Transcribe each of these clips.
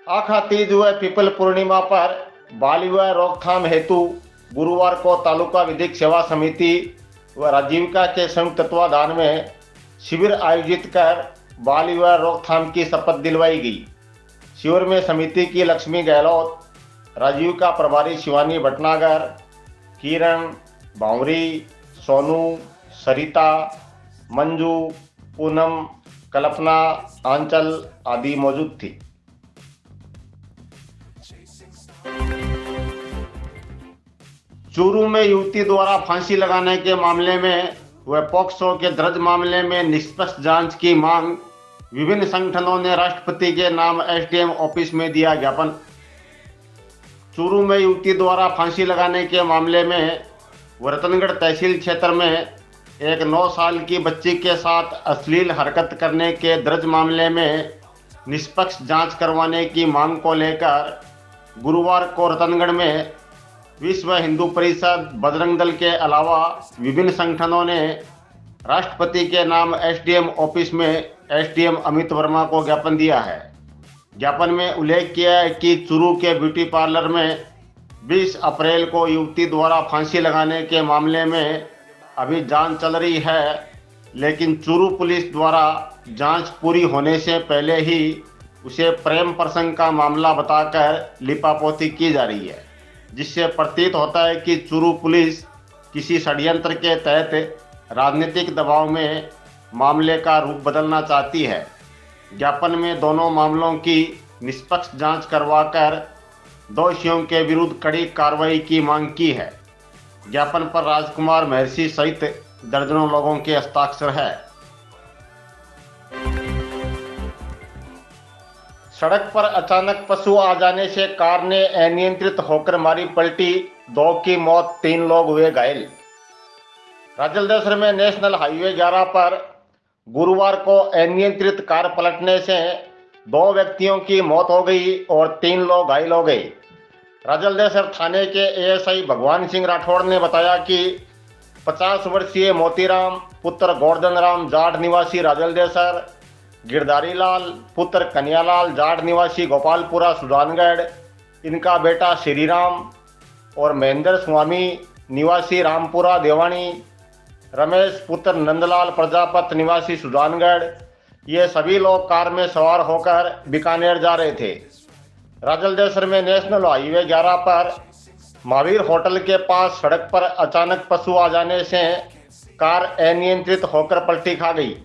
आखा तीज व पीपल पूर्णिमा पर बाल विवाह रोकथाम हेतु गुरुवार को तालुका विधिक सेवा समिति व राजीविका के संयुक्त तत्वाधान में शिविर आयोजित कर बाल विवाह रोकथाम की शपथ दिलवाई गई। शिविर में समिति की लक्ष्मी गहलोत, राजीविका प्रभारी शिवानी भटनागर, किरण, भांवरी, सोनू, सरिता, मंजू, पूनम, कल्पना, आंचल आदि मौजूद थी। चूरू में युवती द्वारा फांसी लगाने के मामले में व पॉक्सो के दर्ज मामले में निष्पक्ष जांच की मांग विभिन्न संगठनों ने राष्ट्रपति के नाम एसडीएम ऑफिस में दिया ज्ञापन। चूरू में युवती द्वारा फांसी लगाने के मामले में रतनगढ़ तहसील क्षेत्र में एक 9 साल की बच्ची के साथ अश्लील हरकत करने के दर्ज मामले में निष्पक्ष जांच करवाने की मांग को लेकर गुरुवार को रतनगढ़ में विश्व हिंदू परिषद, बजरंग दल के अलावा विभिन्न संगठनों ने राष्ट्रपति के नाम एसडीएम ऑफिस में एसडीएम अमित वर्मा को ज्ञापन दिया है। ज्ञापन में उल्लेख किया है कि चूरू के ब्यूटी पार्लर में 20 अप्रैल को युवती द्वारा फांसी लगाने के मामले में अभी जांच चल रही है, लेकिन चूरू पुलिस द्वारा जांच पूरी होने से पहले ही उसे प्रेम प्रसंग का मामला बताकर लिपापोती की जा रही है, जिससे प्रतीत होता है कि चूरू पुलिस किसी षड्यंत्र के तहत राजनीतिक दबाव में मामले का रूप बदलना चाहती है। ज्ञापन में दोनों मामलों की निष्पक्ष जांच करवाकर दोषियों के विरुद्ध कड़ी कार्रवाई की मांग की है। ज्ञापन पर राजकुमार महर्षि सहित दर्जनों लोगों के हस्ताक्षर है। सड़क पर अचानक पशु आ जाने से कार ने अनियंत्रित होकर मारी पलटी, 2 की मौत, 3 लोग हुए घायल। राजलदेसर में नेशनल हाईवे 11 पर गुरुवार को अनियंत्रित कार पलटने से 2 व्यक्तियों की मौत हो गई और 3 लोग घायल हो गए। राजलदेसर थाने के एएसआई भगवान सिंह राठौड़ ने बताया कि 50 वर्षीय मोतीराम पुत्र गोवर्धन राम जाट निवासी राजलदेसर, गिरधारी लाल पुत्र कन्यालाल जाट निवासी गोपालपुरा सुजानगढ़, इनका बेटा श्रीराम और महेंद्र स्वामी निवासी रामपुरा देवानी, रमेश पुत्र नंदलाल प्रजापत निवासी सुजानगढ़, ये सभी लोग कार में सवार होकर बीकानेर जा रहे थे। राजलदेसर में नेशनल हाईवे 11 पर महावीर होटल के पास सड़क पर अचानक पशु आ जाने से कार अनियंत्रित होकर पलटी खा गई।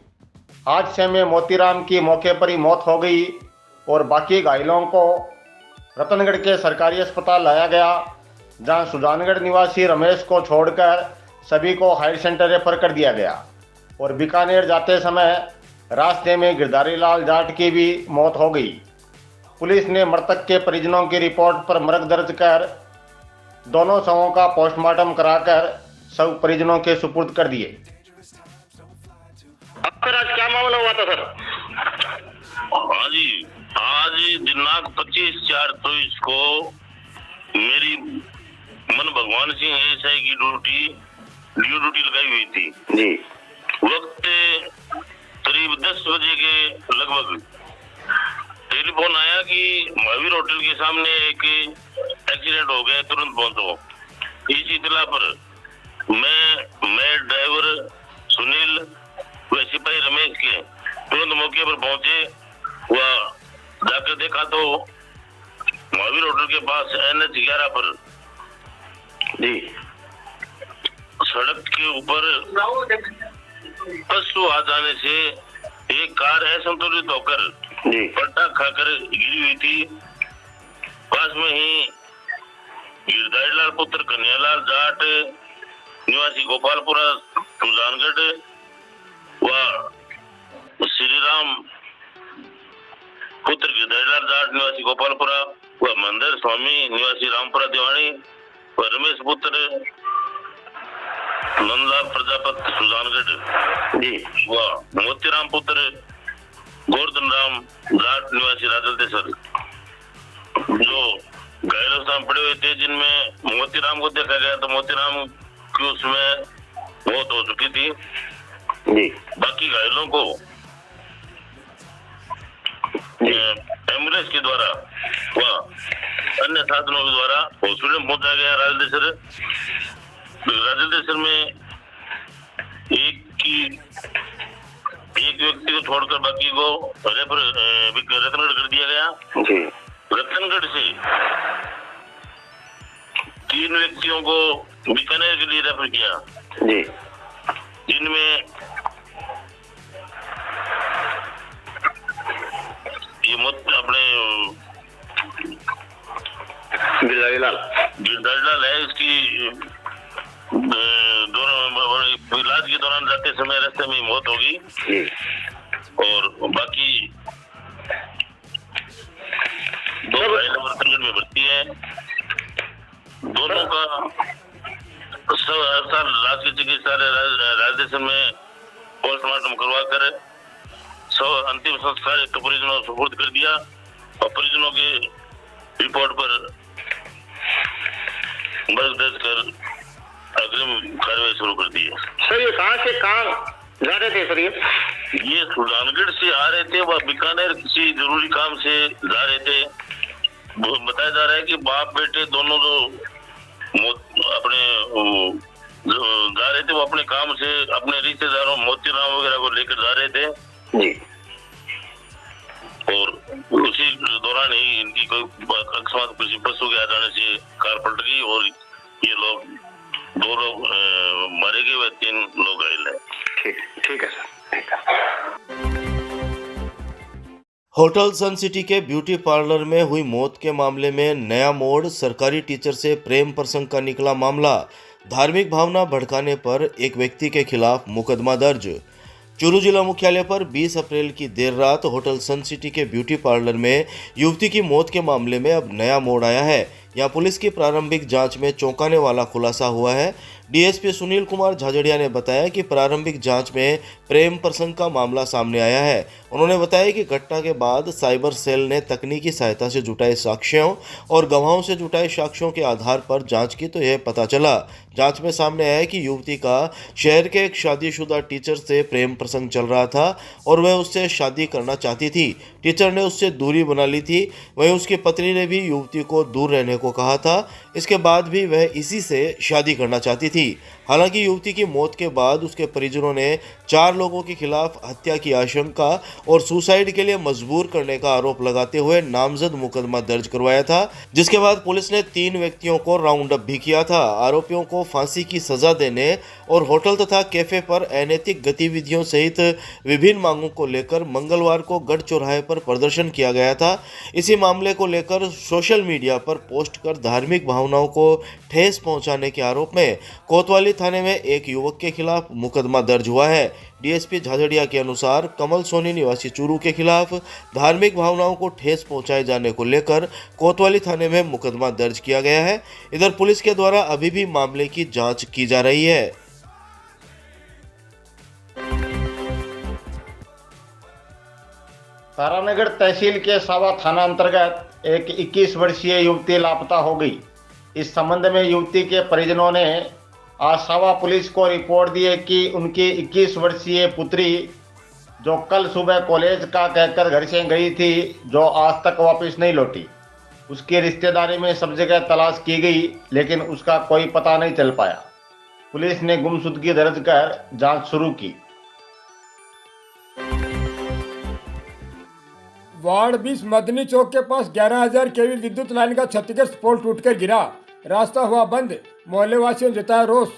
हादसे में मोतीराम की मौके पर ही मौत हो गई और बाकी घायलों को रतनगढ़ के सरकारी अस्पताल लाया गया, जहां सुजानगढ़ निवासी रमेश को छोड़कर सभी को हायर सेंटर रेफर कर दिया गया और बीकानेर जाते समय रास्ते में गिरधारी लाल जाट की भी मौत हो गई। पुलिस ने मृतक के परिजनों की रिपोर्ट पर मर्ग दर्ज कर दोनों शवों का पोस्टमार्टम कराकर सब परिजनों के सुपुर्द कर दिए। सर आज क्या मामला हुआ था सर? हाँ जी, आज दिनांक 25/4/24 को मेरी मन भगवान सिंह एएसआई की ड्यूटी लगाई हुई थी जी। वक्त करीब 10 बजे के लगभग टेलीफोन आया कि महावीर होटल के सामने एक एक्सीडेंट हो गया, तुरंत पहुंचो। इस इतला पर मैं ड्राइवर सुनील व सिपाही रमेश के तुरंत मौके पर पहुंचे। वह जाकर देखा तो महावीर होटल के पास NH 11 पर जी सड़क के ऊपर पशु आ जाने से एक कार असंतुलित होकर जी पलटा खाकर गिरी हुई थी। पास में ही गिरधारी लाल पुत्र कन्यालाल जाट निवासी गोपालपुरा सुजानगढ़ व श्रीराम पुत्र गिरधारीलाल जाट निवासी गोपालपुरा व महेंद्र स्वामी निवासी रामपुरा देवानी व रमेश पुत्र नंदलाल प्रजापत सुजानगढ़ जी व मोतीराम पुत्र गोवर्धन राम जाट निवासी राजलदेसर जो घायल अवस्था में पड़े हुए थे, जिनमें मोतीराम को देखा गया तो मोतीराम की उसमें मौत हो चुकी थी। जी बाकी घायलों को एम्बुलेंस के द्वारा व अन्य साधनों के द्वारा हॉस्पिटल में पहुंचाया गया। राजदेसर में एक व्यक्ति को छोड़कर बाकी को रेफर रतनगढ़ कर दिया गया। जी। रतनगढ़ से 3 व्यक्तियों को बीकानेर के लिए रेफर किया। जी। जिनमें ये अपने गिरधारीलाल है। इसकी इलाज के दौरान जाते समय रास्ते में मौत होगी और बाकी 2 घायल रतनगढ़ में भर्ती है। दोनों का राजकीय चिकित्सालय राजदेसर में पोस्टमार्टम करवा कर अंतिम संस्कार परिजनों को सुपुर्द कर दिया और परिजनों के रिपोर्ट पर मर्ग दर्ज कर अग्रिम कार्रवाई शुरू कर दी है। सर ये कहाँ से कहाँ जा रहे थे सर? ये सुल्तानगढ़ से आ रहे थे, वह बीकानेर किसी जरूरी काम से जा रहे थे। बताया जा रहा है कि बाप बेटे दोनों जो अपने जा रहे थे, वो अपने काम से अपने रिश्तेदारों मोतीराम वगैरह को लेकर जा रहे थे जी। और उसी दौरान ही इनकी कोई अकस्मात किसी पशु के आ जाने से कार पलट गई और ये लोग 2 लोग मारे गए व 3 लोग घायल हैं। ठीक है सर, ठीक है। होटल सन सिटी के ब्यूटी पार्लर में हुई मौत के मामले में नया मोड़। सरकारी टीचर से प्रेम प्रसंग का निकला मामला। धार्मिक भावना भड़काने पर एक व्यक्ति के खिलाफ मुकदमा दर्ज। चूरू जिला मुख्यालय पर 20 अप्रैल की देर रात होटल सन सिटी के ब्यूटी पार्लर में युवती की मौत के मामले में अब नया मोड़ आया है। यहाँ पुलिस की प्रारंभिक जांच में चौंकाने वाला खुलासा हुआ है। डीएसपी सुनील कुमार झाझड़िया ने बताया कि प्रारंभिक जांच में प्रेम प्रसंग का मामला सामने आया है। उन्होंने बताया कि घटना के बाद साइबर सेल ने तकनीकी सहायता से जुटाए साक्ष्यों और गवाहों से जुटाए साक्ष्यों के आधार पर जांच की तो यह पता चला। जांच में सामने आया कि युवती का शहर के एक शादीशुदा टीचर से प्रेम प्रसंग चल रहा था और वह उससे शादी करना चाहती थी। टीचर ने उससे दूरी बना ली थी। वहीं उसकी पत्नी ने भी युवती को दूर रहने को कहा था। इसके बाद भी वह इसी से शादी करना चाहती थी। हालांकि युवती की मौत के बाद उसके परिजनों ने 4 लोगों के खिलाफ हत्या की आशंका और सुसाइड के लिए मजबूर करने का आरोप लगाते हुए नामजद मुकदमा दर्ज करवाया था, जिसके बाद पुलिस ने 3 व्यक्तियों को राउंड अप भी किया था। आरोपियों को फांसी की सजा देने और होटल तथा कैफे पर अनैतिक गतिविधियों सहित विभिन्न मांगों को लेकर मंगलवार को गढ़ चौराहे पर प्रदर्शन किया गया था। इसी मामले को लेकर सोशल मीडिया पर पोस्ट कर धार्मिक भावनाओं को ठेस पहुंचाने के आरोप में कोतवाली थाने में एक युवक के खिलाफ मुकदमा दर्ज हुआ है। डीएसपी झाझड़िया के अनुसार कमल सोनी निवासी चूरू के खिलाफ धार्मिक भावनाओं को ठेस पहुंचाए जाने को लेकर कोतवाली थाने में मुकदमा दर्ज किया गया है। इधर पुलिस के द्वारा अभी भी मामले की जांच की जा रही है। तारानगर तहसील के सावा थाना अंतर्गत एक 21 वर्षीय युवती लापता हो गई। इस संबंध में युवती के परिजनों ने आज सावा पुलिस को रिपोर्ट दी है कि उनकी 21 वर्षीय पुत्री जो कल सुबह कॉलेज का कहकर घर से गई थी, जो आज तक वापस नहीं लौटी। उसकी रिश्तेदारी में सब जगह तलाश की गई लेकिन उसका कोई पता नहीं चल पाया। पुलिस ने गुमशुदगी दर्ज कर जांच शुरू की। वार्ड 20 मदनी चौक के पास 11,000 केवी विद्युत लाइन का क्षतिग्रस्त पोल टूटकर गिरा। रास्ता हुआ बंद। मोहल्ले वासियों ने जताया रोष।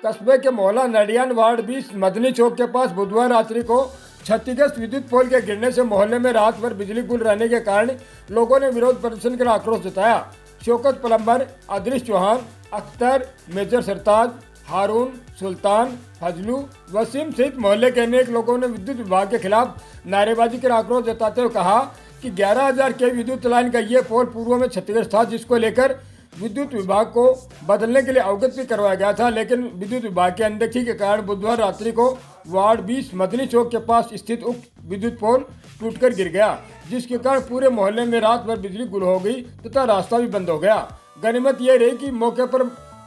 कस्बे के मोहल्ला नडियान वार्ड 20 मदनी चौक के पास बुधवार रात्रि को क्षतिग्रस्त विद्युत पोल के गिरने से मोहल्ले में रात भर बिजली गुल रहने के कारण लोगों ने विरोध प्रदर्शन कर आक्रोश जताया। शौकत प्लम्बर, अदृश चौहान, अख्तर, मेजर सरताज, हारून, सुल्तान, फजलू, वसीम सहित मोहल्ले के अनेक लोगों ने विद्युत विभाग के खिलाफ नारेबाजी कर आक्रोश जताते हुए कहा कि 11,000 के विद्युत लाइन का ये पोल पूर्व में क्षतिग्रस्त था, जिसको लेकर विद्युत विभाग को बदलने के लिए अवगत भी करवाया गया था, लेकिन विद्युत विभाग की अनदेखी के कारण बुधवार रात्रि को वार्ड 20 मदनी चौक के पास स्थित उक्त विद्युत पोल टूटकर गिर गया, जिसके कारण पूरे मोहल्ले में रात भर बिजली गुल हो गई तथा रास्ता भी बंद हो गया। गनीमत यह रही कि मौके पर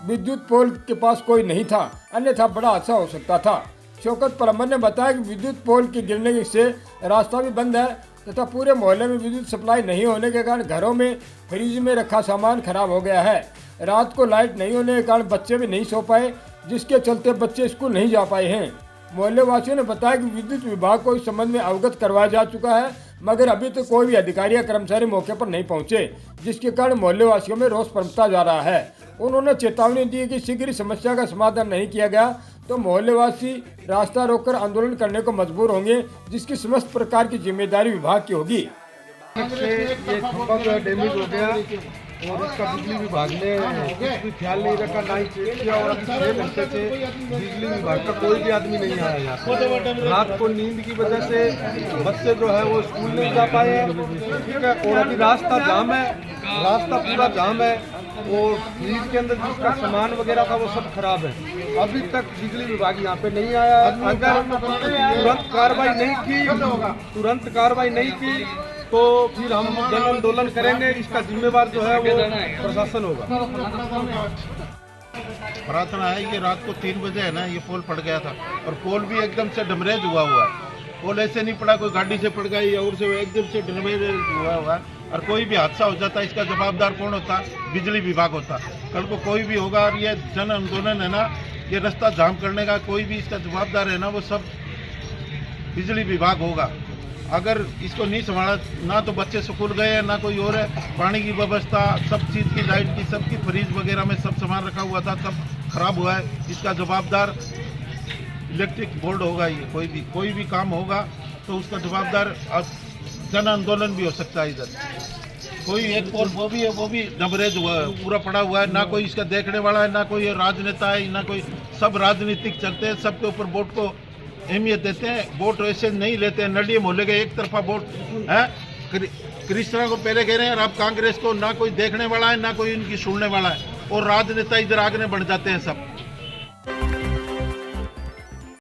विद्युत पोल के पास कोई नहीं था, अन्यथा बड़ा हादसा हो सकता था। शौकत प्लम्बर ने बताया कि विद्युत पोल के गिरने से रास्ता भी बंद है तथा पूरे मोहल्ले में विद्युत सप्लाई नहीं होने के कारण घरों में फ्रिज में रखा सामान खराब हो गया है। रात को लाइट नहीं होने के कारण बच्चे भी नहीं सो पाए, जिसके चलते बच्चे स्कूल नहीं जा पाए हैं। मोहल्ले वासियों ने बताया कि विद्युत विभाग को इस संबंध में अवगत करवाया जा चुका है, मगर अभी तक कोई भी अधिकारी या कर्मचारी मौके पर नहीं पहुंचे, जिसके कारण मोहल्ले वासियों में रोष पनपता जा रहा है। उन्होंने चेतावनी दी कि शीघ्र समस्या का समाधान नहीं किया गया तो मोहल्लेवासी रास्ता रोककर आंदोलन करने को मजबूर होंगे, जिसकी समस्त प्रकार की जिम्मेदारी विभाग की होगी। ये खंभा जो है डैमेज हो गया और इसका बिजली विभाग ने कुछ भी ख्याल नहीं रखा, ना ही चेक किया। और अभी 6 घंटे से बिजली विभाग का कोई भी आदमी नहीं आया यहाँ पे। रात को नींद की वजह से बच्चे जो है वो स्कूल नहीं जा पाए, ठीक है। और अभी रास्ता जाम है, रास्ता पूरा जाम है और फ्रिज के अंदर जिसका सामान वगैरह था वो सब खराब है। अभी तक बिजली विभाग यहाँ पे नहीं आया। अगर तुरंत कार्रवाई नहीं की तो फिर हम जन आंदोलन करेंगे। इसका जिम्मेवार जो है वो प्रशासन होगा। प्रार्थना है कि रात को 3 बजे है ना ये पोल पड़ गया था और पोल भी एकदम से डैमेज हुआ है। पोल ऐसे नहीं पड़ा कोई गाड़ी से पड़ गई और से एकदम से डैमेज हुआ है। और कोई भी हादसा हो जाता इसका जवाबदार कौन होता? बिजली विभाग होता। कल को कोई भी होगा और ये जन आंदोलन है ना, ये रास्ता जाम करने का कोई भी इसका जवाबदार है ना, वो सब बिजली विभाग होगा। अगर इसको नहीं संभाला ना तो बच्चे स्कूल गए ना कोई और है। पानी की व्यवस्था, सब चीज़ की, लाइट की, सबकी फ्रिज वगैरह में सब सामान रखा हुआ था, सब खराब हुआ है। इसका जवाबदार इलेक्ट्रिक बोर्ड होगा। ये कोई भी काम होगा तो उसका जवाबदार जन आंदोलन भी हो सकता है। इधर कोई एक पोल वो भी डैमेज हुआ है, पूरा पड़ा हुआ है। ना कोई इसका देखने वाला है, ना कोई राजनेता है, ना कोई, सब राजनीतिक चलते हैं। सबके ऊपर वोट को अहमियत देते हैं, वोट वैसे नहीं लेते हैं। नडिया मोहल्ले के एक तरफा वोट है। कृष्णा को पहले कह रहे हैं, अब कांग्रेस को ना कोई देखने वाला है ना कोई इनकी सुनने वाला है और राजनेता इधर आगे बढ़ जाते हैं सब।